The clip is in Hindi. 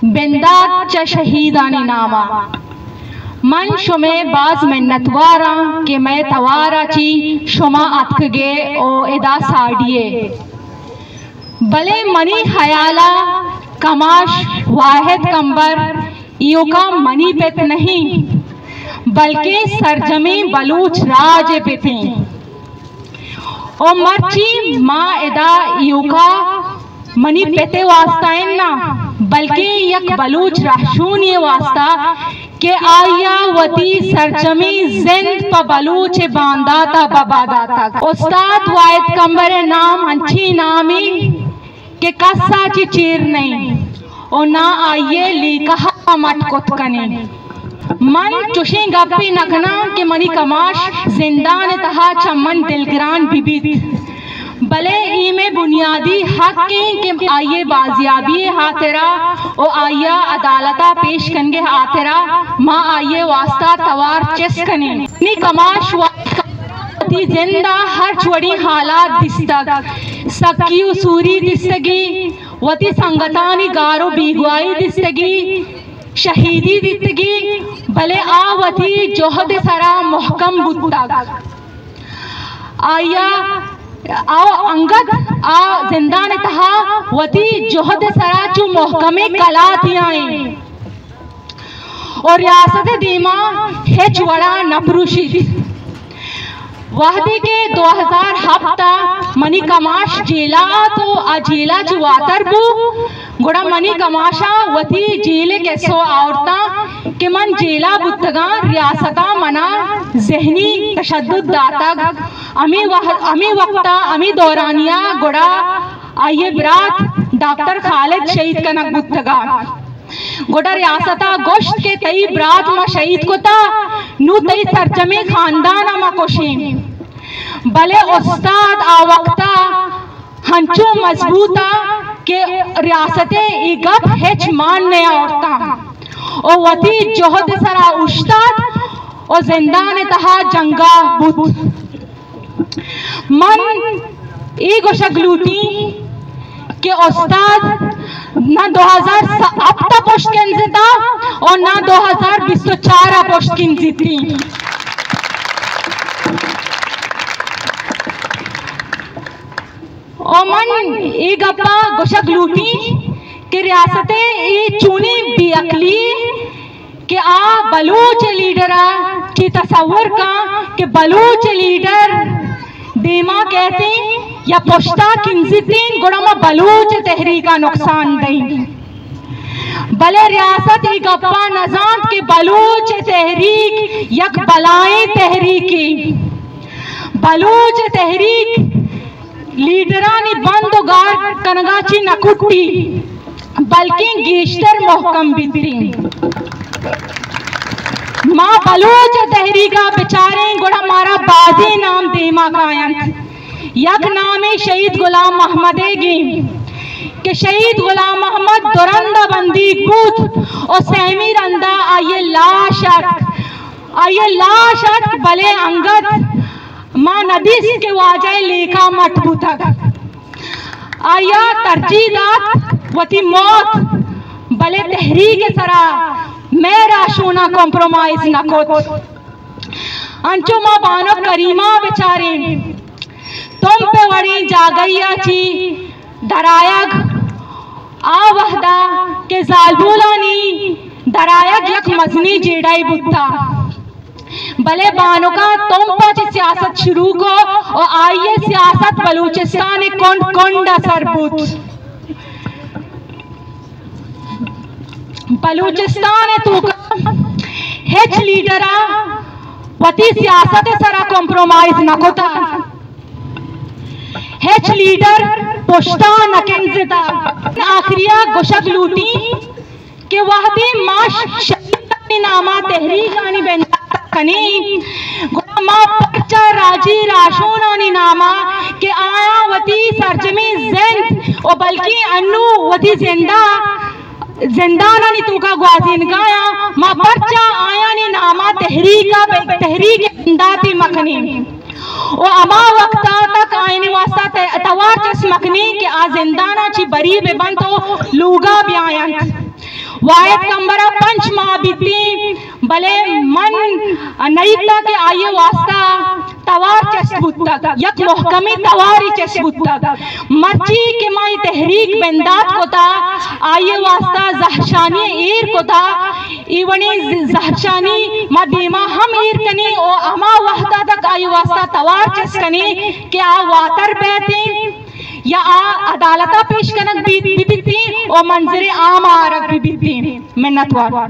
बिंदात च शहीदानी नामा मन शुमे बाज मिन्नतवारा के मैं तवारा ची शुमा अतकगे ओ एदा साड़िए भले मनी हयाला कमाश वाहिद कंबर योका मनी पेत नहीं बल्कि सरजमी बलूच राज पेते ओ मर्ची माँ एदा योका मनी पेते वास्ता ना बल्कि यक बलूच राशून ये वास्ता के आया वती सरजमी जिंद प बलूच बांदा ता बबादा तक उस्ताद वाहिद कंबर नाम अंची नामी के कस्सा ची चीर नहीं ओ ना आइए लीका मटकुत कने मन चुशी गप्पी नखना के मनी कमाश जिंदान तहा चमन दिलगरान बिबित भले ई में बुनियादी हक के आइए बाजियाबी हाथेरा ओ आइया अदालता पेश कनगे हाथेरा माँ आइए वास्ता तवार चिस कने नी कमाश वाती जिंदा हर छोड़ी हालात दिस्तक सक्की उसूरी दिस्तगी वती संगतानी गारो बीगवाई दिस्तगी शहीदी दिस्तगी भले आवती जोहद सरा मुहकम बुत्तक आया आओ अंगद आ जिंदान तहा वती जोहद सरा चु मोहकमे कला थियाए और रियासत दीमा हेच वड़ा नपरुशी वहदी के 2000 हफ्ता मनी कमाश जेला तो अजेला जुवातर बू गुड़ा मनी कमाशा वती जेले के सो औरता के मन जेला बुत्तगा रियासता मना जहनी तशद्दुद दातक अमी वक्ता अमी दौरानिया गुड़ा आइए बरात डॉक्टर खालिद शहीद कनक बुत्तगा गोड़ा रियासता गोश्त के तई बरात मा शहीद को ता नू तई सरजमे खानदान मा कोशीम भले उस्ताद आवक्ता हंचो मजबूता के रियासते ई गप हेच मानने औरता ओ वती जोहद सरा उस्ताद ओ जिंदान तहा जंगा बुत मन ई गोशगलूटी के उस्ताद ना 2000 अब तक पोस्ट किंजिता और ना 2024 पोस्ट किंजिती और मन ई गप्पा गोशगलूटी के रियासते ई चुनी बियकली के आ बलूच लीडरा की तस्वुर का के बलूच लीडर देमा कहते या पोस्टा किंजितीन गुड़मा बलूच तहरीका नुकसान दई भले रियासत ई गप्पा नजात के बलूच तहरीक यक बलाएं तहरीकी बलूच तहरीक लीडरानी बंदोगार कनगाची नकुट्टी बल्कि गेश्तर मोहकम बितरी माँ बलूच तहरीका बेचारे गुड़ा मारा बाजी नाम देमा कायंत यक नामे शहीद गुलाम मोहम्मद के शहीद गुलाम मोहम्मद दुरंदा बंदी बूथ और सहमी रंदा आइए लाशक भले अंगद माँ नदीस के वाजह लेखा मटबूतक आया तरजीदात वती मौत भले तहरीक सरा मैं राशोना कॉम्प्रोमाइज नकोत अंचो माँ बानो करीमा बेचारे तुम पे वड़ी जागैया ची दरायग आ वहदा के जालबुलानी दरायग यक मजनी जेड़ाई बुत्ता भले बानो का तुम पाच सियासत शुरू को और आइए सियासत बलूचिस्तान कोंडा सरबूत बलूचिस्तान तू हेच लीडरा वती सियासत सरा कॉम्प्रोमाइज नकोता हेच लीडर पोस्टा नकेंजिदा आखिरिया गोशगलूटी के वहदी माश शहीद नामा तहरीक आनी बेंदा कनी गुलामा पर्चा राजी राशोनानी नामा के आया वती सरजमी जिंद और बल्कि अन्नू वती जिंदाना नी तुका ग्वाजीन गाया मा पर्चा आया नी नामा तहरीक इंदाती मखनी ओ अमा वक्ता तक आयने वास्ता तवार चस मखनी के आ जिंदाना ची बरी बेबन तो लूगा ब्यायन वायद कंबरा 5 माह बीती भले मन नईता के आये वास्ता तवार चस्बुत्ता यक मोहकमी तवारी चस्बुत्ता मर्ची के माई तहरीक बेंदात को था आये वास्ता जहशानी ईर को था इवनी जहशानी मदीमा हम ईर कनी ओ अमा वहदा तक आये वास्ता तवार चस्कनी के आ वातर बहती या आ अदालता पेश कनक बीती और मंजरे आम आरक भी बीती मिन्नतवार।